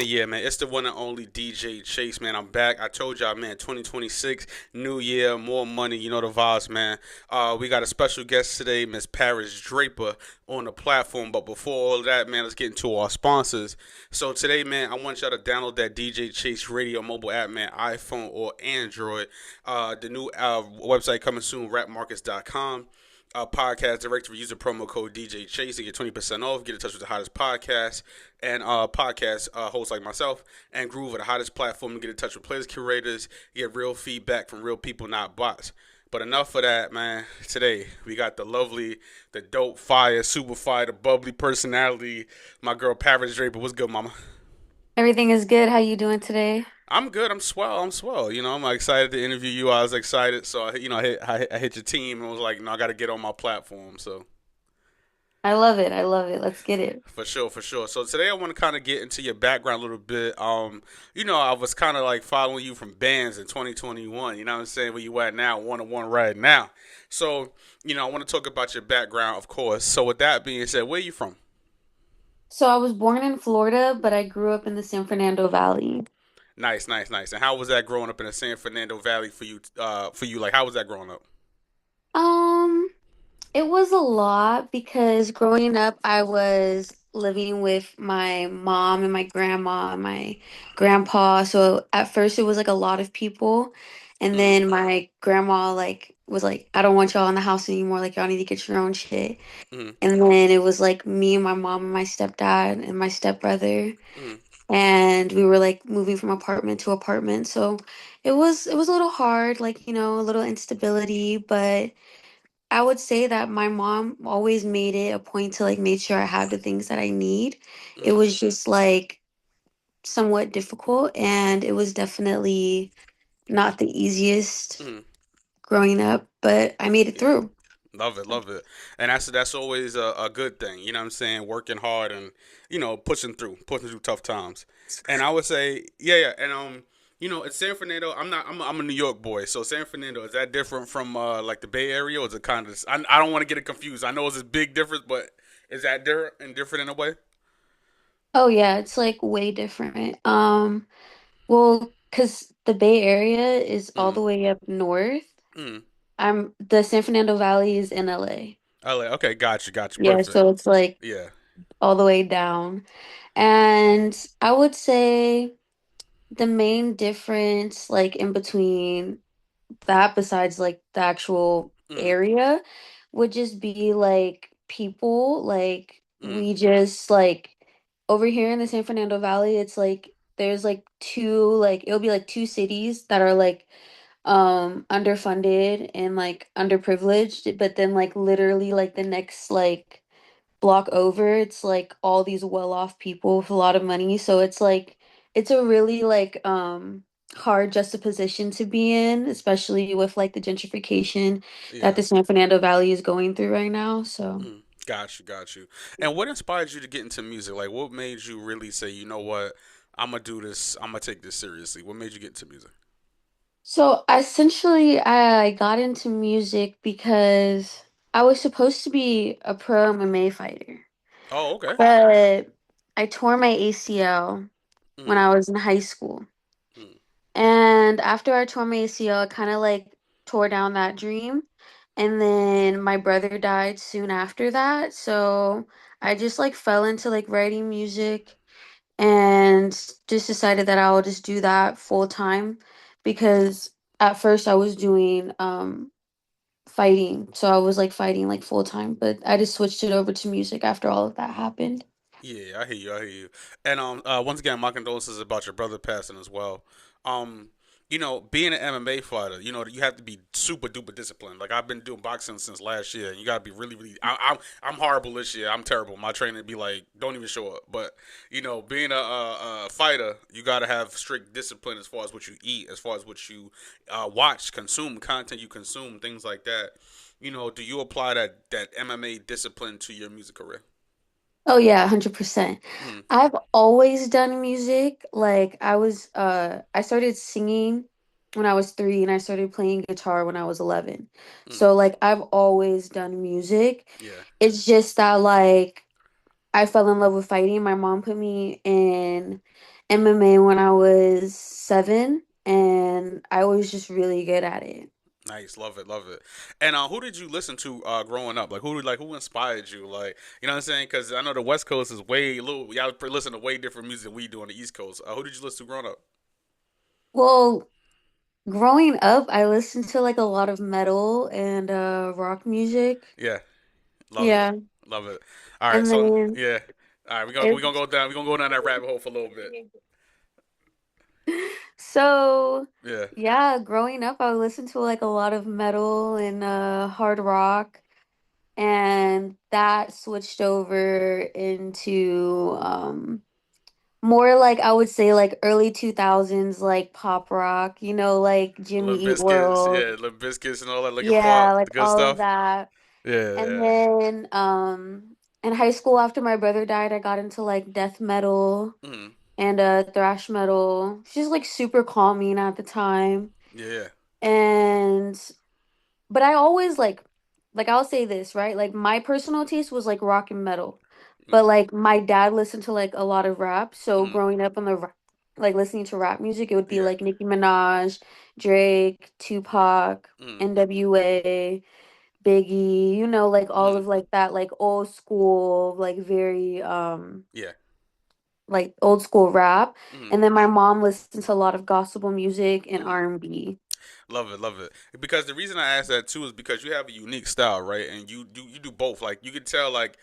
the year, man. It's the one and only DJ Chase, man. I'm back. I told y'all, man, 2026, new year, more money. You know the vibes, man. We got a special guest today, Miss Paris Draper, on the platform. But before all that, man, let's get into our sponsors. So today, man, I want y'all to download that DJ Chase Radio mobile app, man, iPhone or Android. The new website coming soon, rapmarkets.com. Podcast directory. Use the promo code DJ Chase to get 20% off. Get in touch with the hottest podcast and podcast hosts like myself and Groove, are the hottest platform to get in touch with players, curators, get real feedback from real people, not bots. But enough of that, man. Today we got the lovely, the dope, fire, super fire, the bubbly personality. My girl Paris Draper. What's good, mama? Everything is good. How you doing today? I'm good. I'm swell. I'm swell. I'm excited to interview you. I was excited, so I hit your team and was like, no, I got to get on my platform. So I love it. I love it. Let's get it. for sure, for sure. So today I want to kind of get into your background a little bit. I was kind of like following you from bands in 2021. You know what I'm saying? Where you at now, one on one right now. So I want to talk about your background, of course. So with that being said, where you from? So I was born in Florida, but I grew up in the San Fernando Valley. Nice, nice, nice. And how was that growing up in the San Fernando Valley for you? Like, how was that growing up? Um, it was a lot because growing up I was living with my mom and my grandma and my grandpa. So at first it was like a lot of people. And Mm, then my grandma like was like, I don't want y'all in the house anymore. Like y'all need to get your own shit. mm, And then it was like me and my mom and my stepdad and my stepbrother. mm. And we were like moving from apartment to apartment. So it was a little hard, like, a little instability, but I would say that my mom always made it a point to like make sure I have the things that I need. It Mm, was just like somewhat difficult and it was definitely not the easiest mm. growing up, but I made it Yeah. through. Love it, love it. And that's always a good thing, you know what I'm saying? Working hard and, pushing through tough times. And I would say, yeah, yeah. And in San Fernando, I'm a New York boy. So San Fernando, is that different from like the Bay Area, or is it kind of I don't want to get it confused. I know it's a big difference, but is that different in a way? Oh yeah, it's like way different. Well, because the Bay Area is all the Mm. way up north. Mm. The San Fernando Valley is in LA. LA. Okay, got you. Yeah, Perfect. so it's like Yeah. all the way down. And I would say the main difference, like in between that, besides like the actual Mm. area, would just be like people. Like Mm. we just like over here in the San Fernando Valley, it's like there's like two, like it'll be like two cities that are like underfunded and like underprivileged, but then like literally like the next like block over, it's like all these well-off people with a lot of money. So it's like it's a really like hard juxtaposition to be in, especially with like the gentrification that Yeah. the San Fernando Valley is going through right now. So Mm. Got you, got you. And what inspired you to get into music? Like, what made you really say, you know what, I'm gonna do this. I'm gonna take this seriously. What made you get into music? so essentially I got into music because I was supposed to be a pro MMA fighter. Oh, okay. But I tore my ACL when Mm, I was in high school. mm, And after I tore my ACL, I kind of like tore down that dream. And then my brother died soon after that. So I just like fell into like writing music and just decided that I'll just do that full time because at first I was doing fighting. So I was like fighting like full time, but I just switched it over to music after all of that happened. yeah, I hear you. I hear you. And once again, my condolences about your brother passing as well. Um, being an MMA fighter, you have to be super duper disciplined. Like I've been doing boxing since last year, and you gotta be really, really. I'm horrible this year. I'm terrible. My trainer be like, don't even show up. But being a fighter, you gotta have strict discipline as far as what you eat, as far as what you watch, consume, content you consume, things like that. Do you apply that MMA discipline to your music career? Oh yeah, 100%. Mm, I've always done music. Like I started singing when I was 3 and I started playing guitar when I was 11. mm, So like I've always done music. yeah. It's just that like I fell in love with fighting. My mom put me in MMA when I was 7, and I was just really good at it. Nice, love it, love it. And who did you listen to growing up? Who inspired you? Like, you know what I'm saying? Because I know the West Coast is way a little. Y'all listen to way different music than we do on the East Coast. Who did you listen to growing up? Well, growing up, I listened to like a lot of metal and rock music. Yeah, love it, Yeah. love it. All right, And so then yeah, all right, it we're gonna go down that rabbit hole for a little bit. so Yeah, yeah, growing up I would listen to like a lot of metal and hard rock, and that switched over into more like I would say like early 2000s like pop rock, like Little Jimmy Eat Biscuits, World. yeah, Little Biscuits and all that Linkin Yeah, Park, like the good all of stuff. that. Yeah, And yeah. then in high school after my brother died, I got into like death metal Mm, and thrash metal. It's just like super calming at the time. yeah, yeah. And but I always like I'll say this, right? Like my personal taste was like rock and metal. But Mm, like my dad listened to like a lot of rap. So mm, growing up on like listening to rap music, it would be yeah. like Nicki Minaj, Drake, Tupac, Mm, NWA, Biggie, like all mm, of like that like old school, like very yeah. like old school rap. Mm, And then my mom listened to a lot of gospel music and mm. R&B. Love it, love it. Because the reason I ask that too is because you have a unique style, right? And you do both. Like you can tell, like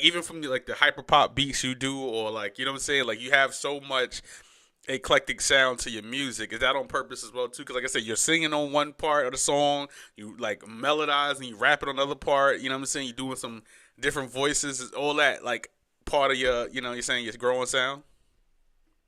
even from like the hyper pop beats you do, or like you know what I'm saying. Like you have so much eclectic sound to your music. Is that on purpose as well too? Because like I said, you're singing on one part of the song, you like melodize and you rap it on the other part. You know what I'm saying? You're doing some different voices, all that like part of your, you're saying your growing sound.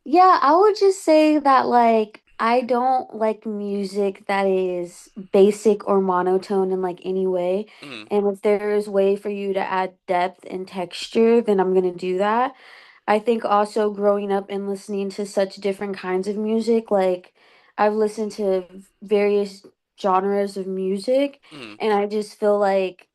Yeah, I would just say that like I don't like music that is basic or monotone in like any way. Mm, And if there is way for you to add depth and texture, then I'm gonna do that. I think also growing up and listening to such different kinds of music, like I've listened to various genres of music, mm, and I just feel like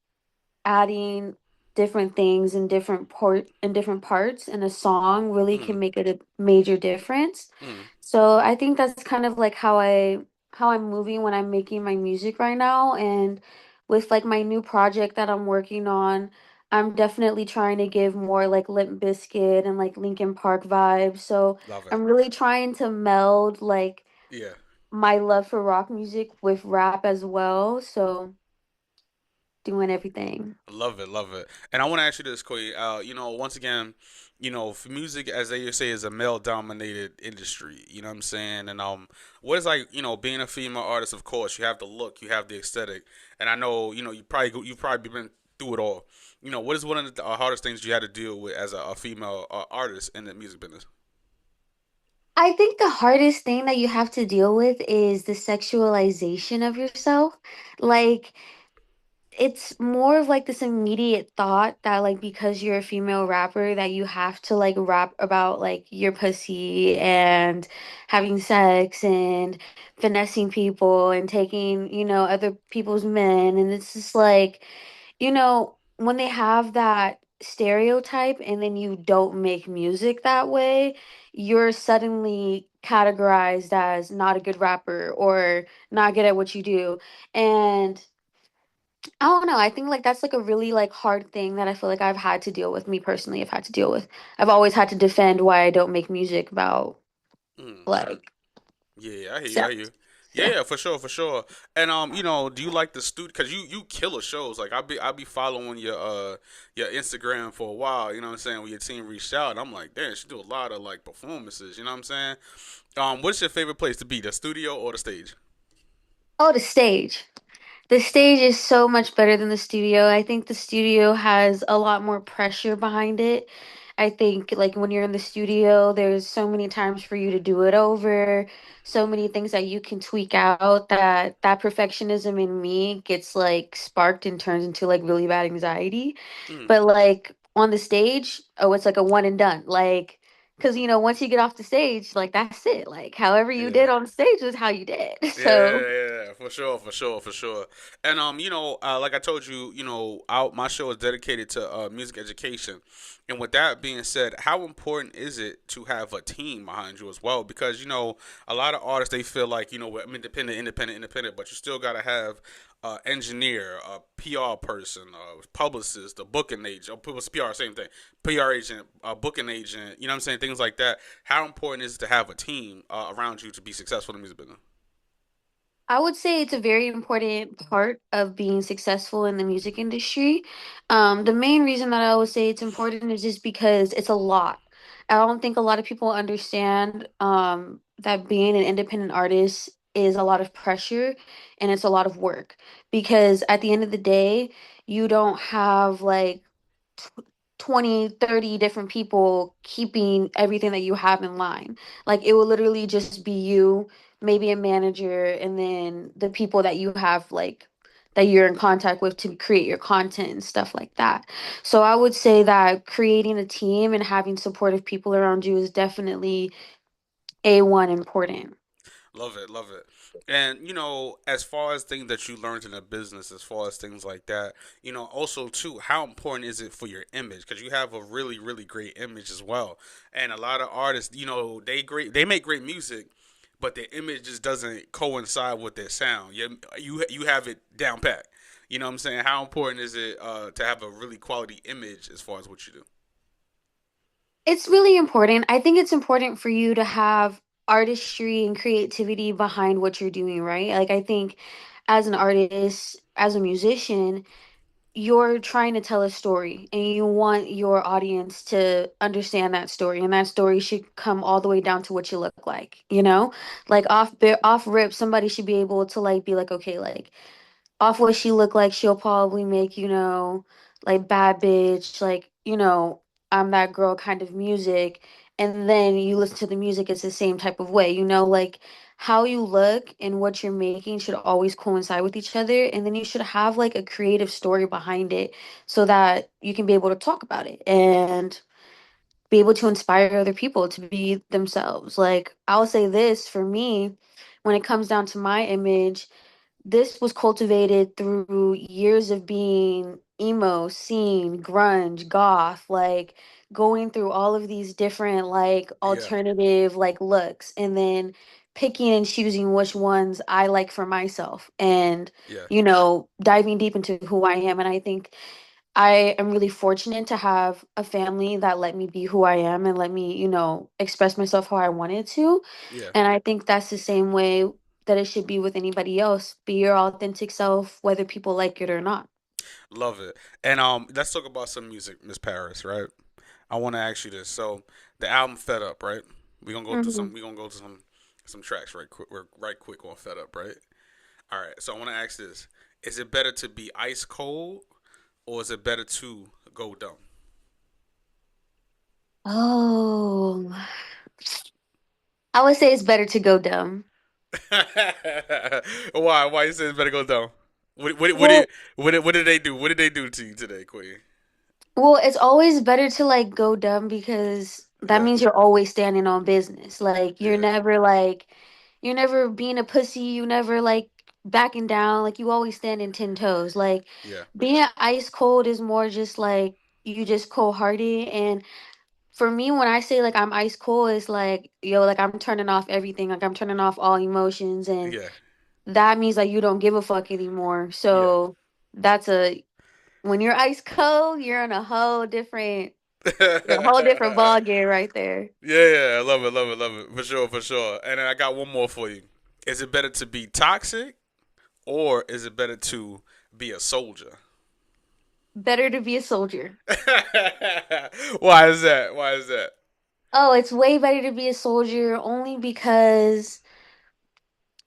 adding different things in different parts in a song really mm, can make it a major difference. mm. So I think that's kind of like how I'm moving when I'm making my music right now. And with like my new project that I'm working on, I'm definitely trying to give more like Limp Bizkit and like Linkin Park vibes. So Love it. I'm really trying to meld like Yeah. my love for rock music with rap as well. So doing everything. Love it, love it. And I want to ask you this, Koi. Once again, for music, as they say, is a male-dominated industry. You know what I'm saying? And what is like, being a female artist? Of course, you have the look, you have the aesthetic, and I know, you've probably been through it all. What is one of the hardest things you had to deal with as a female artist in the music business? I think the hardest thing that you have to deal with is the sexualization of yourself. Like, it's more of like this immediate thought that like because you're a female rapper that you have to like rap about like your pussy and having sex and finessing people and taking, other people's men, and it's just like, when they have that stereotype and then you don't make music that way, you're suddenly categorized as not a good rapper or not good at what you do. And I don't know. I think like that's like a really like hard thing that I feel like I've had to deal with, me personally, I've had to deal with. I've always had to defend why I don't make music about Mm. like Yeah, I hear you. I hear sex. you. Yeah, So yeah, for sure, for sure. And do you like the studio? Cause you killer shows. Like I be following your Instagram for a while. You know what I'm saying? When your team reached out, and I'm like, damn, she do a lot of like performances. You know what I'm saying? What's your favorite place to be? The studio or the stage? oh, the stage. The stage is so much better than the studio. I think the studio has a lot more pressure behind it. I think like when you're in the studio, there's so many times for you to do it over, so many things that you can tweak out that perfectionism in me gets like sparked and turns into like really bad anxiety. Mm, But like on the stage, oh, it's like a one and done. Like because once you get off the stage, like that's it. Like however you Yeah. did on stage is how you did. Yeah, So yeah, yeah, for sure, for sure, for sure. And like I told you, my show is dedicated to music education. And with that being said, how important is it to have a team behind you as well? Because a lot of artists they feel like we're independent, but you still gotta have engineer, a PR person, a publicist, a booking agent, PR, same thing, PR agent, a booking agent. You know what I'm saying? Things like that. How important is it to have a team around you to be successful in the music business? I would say it's a very important part of being successful in the music industry. The main reason that I would say it's important is just because it's a lot. I don't think a lot of people understand that being an independent artist is a lot of pressure and it's a lot of work. Because at the end of the day, you don't have like tw 20, 30 different people keeping everything that you have in line. Like it will literally just be you, maybe a manager, and then the people that you have like that you're in contact with to create your content and stuff like that. So I would say that creating a team and having supportive people around you is definitely A1 important. Love it, love it. And as far as things that you learned in a business, as far as things like that, also too, how important is it for your image? Because you have a really, really great image as well. And a lot of artists, they make great music, but their image just doesn't coincide with their sound. You have it down pat. You know what I'm saying? How important is it to have a really quality image as far as what you do? It's really important. I think it's important for you to have artistry and creativity behind what you're doing, right? Like, I think as an artist, as a musician, you're trying to tell a story and you want your audience to understand that story. And that story should come all the way down to what you look like, you know? Like, off rip, somebody should be able to, like, be like, okay, like, off what she looked like, she'll probably make, like bad bitch, like, I'm that girl kind of music. And then you listen to the music, it's the same type of way, like how you look and what you're making should always coincide with each other. And then you should have like a creative story behind it so that you can be able to talk about it and be able to inspire other people to be themselves. Like, I'll say this for me, when it comes down to my image, this was cultivated through years of being emo, scene, grunge, goth, like going through all of these different like Yeah, alternative like looks and then picking and choosing which ones I like for myself and yeah. diving deep into who I am. And I think I am really fortunate to have a family that let me be who I am and let me, express myself how I wanted to. Yeah, And I think that's the same way that it should be with anybody else. Be your authentic self, whether people like it or not. love it. And let's talk about some music, Miss Paris. Right? I want to ask you this. So the album "Fed Up," right? We gonna go through Hmm. some. We gonna go to some tracks right quick. We're right quick on "Fed Up," right? All right. So I want to ask this: is it better to be ice cold, or is it better to go dumb? Oh, I would say it's better to go dumb. Why? Why you say it's better go dumb? Well, What did they do? What did they do to you today, Queen? Well, it's always better to like go dumb because that Yeah, means you're always standing on business. Like yeah, you're never being a pussy, you never like backing down, like you always stand in 10 toes. Like yeah, being ice cold is more just like you just cold hearted. And for me, when I say like I'm ice cold, it's like, yo, like I'm turning off everything, like I'm turning off all emotions, and yeah, that means like you don't give a fuck anymore. yeah. So that's a when you're ice cold, you're in a whole different you're a whole different Yeah, ball game right there. yeah, I love it, love it, love it. For sure, for sure. And then I got one more for you. Is it better to be toxic or is it better to be a soldier? Better to be a soldier. Why is that? Why is that? Oh, it's way better to be a soldier only because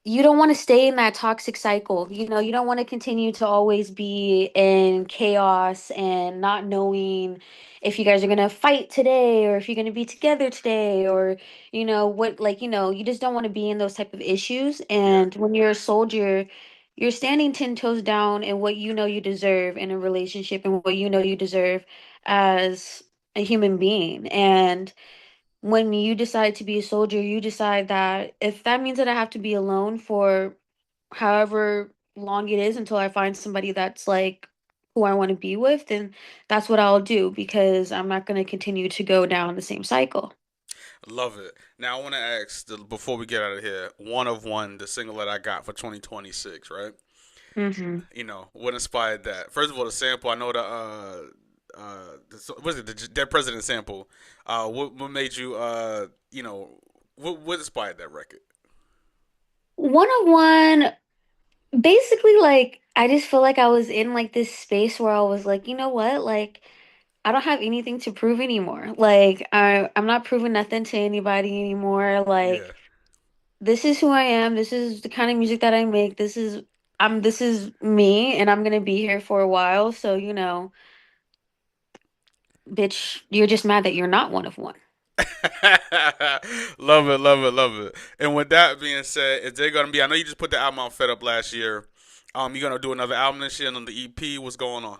you don't want to stay in that toxic cycle. You don't want to continue to always be in chaos and not knowing if you guys are going to fight today or if you're going to be together today or what like you just don't want to be in those type of issues. Yeah, And when you're a soldier, you're standing 10 toes down in what you deserve in a relationship and what you deserve as a human being. And when you decide to be a soldier, you decide that if that means that I have to be alone for however long it is until I find somebody that's like who I want to be with, then that's what I'll do because I'm not going to continue to go down the same cycle. Love it. Now I want to ask before we get out of here, one of one, the single that I got for 2026, right? Hmm. What inspired that? First of all, the sample. I know what is it? The Dead President sample. What made you what inspired that record? One on one, basically, like, I just feel like I was in like this space where I was like, you know what? Like, I don't have anything to prove anymore. Like, I'm not proving nothing to anybody anymore. Yeah. Like, this is who I am. This is the kind of music that I make. This is me and I'm gonna be here for a while. So, bitch, you're just mad that you're not one of one. Love it, love it, love it. And with that being said, is there gonna be? I know you just put the album on Fed Up last year. You gonna do another album this year on the EP? What's going on?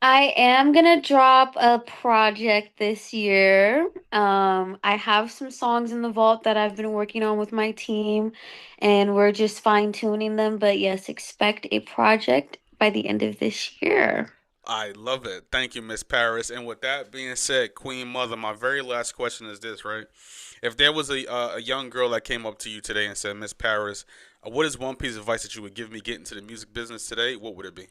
I am gonna drop a project this year. I have some songs in the vault that I've been working on with my team, and we're just fine-tuning them. But yes, expect a project by the end of this year. I love it. Thank you, Miss Paris. And with that being said, Queen Mother, my very last question is this, right? If there was a young girl that came up to you today and said, Miss Paris, what is one piece of advice that you would give me getting into the music business today? What would it be?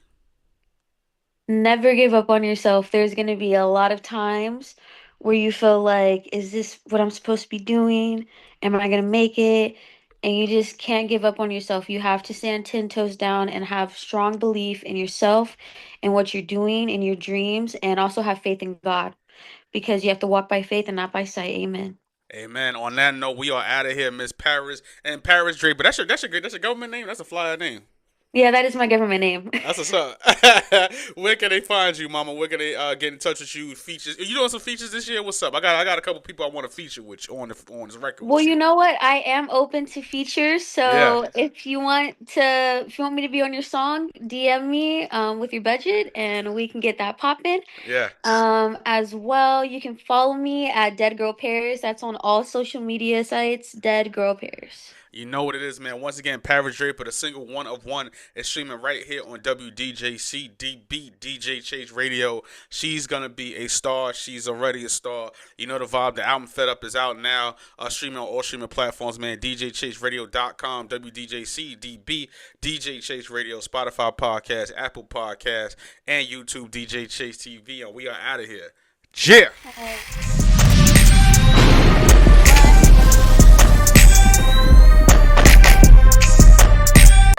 Never give up on yourself. There's going to be a lot of times where you feel like, is this what I'm supposed to be doing? Am I going to make it? And you just can't give up on yourself. You have to stand 10 toes down and have strong belief in yourself and what you're doing and your dreams, and also have faith in God because you have to walk by faith and not by sight. Amen. Amen. On that note, we are out of here, Miss Paris and Paris Draper. That's your government name. That's a flyer name. Yeah, that is my government name. That's what's up. Where can they find you, Mama? Where can they get in touch with you? Features? You doing some features this year? What's up? I got a couple people I want to feature with you on this record Well, with you you. know what? I am open to features. Yeah, So if you want me to be on your song, DM me with your budget and we can get that popping. yeah. As well, you can follow me at Dead Girl Paris. That's on all social media sites, Dead Girl Paris. You know what it is, man. Once again, Paris Draper, the single one of one, is streaming right here on WDJCDB DJ Chase Radio. She's gonna be a star. She's already a star. You know the vibe. The album Fed Up is out now. Streaming on all streaming platforms, man. DJChaseRadio.com, WDJCDB, DJ Chase Radio, Spotify Podcast, Apple Podcast, and YouTube DJ Chase TV. And we are out of here. Yeah. All right.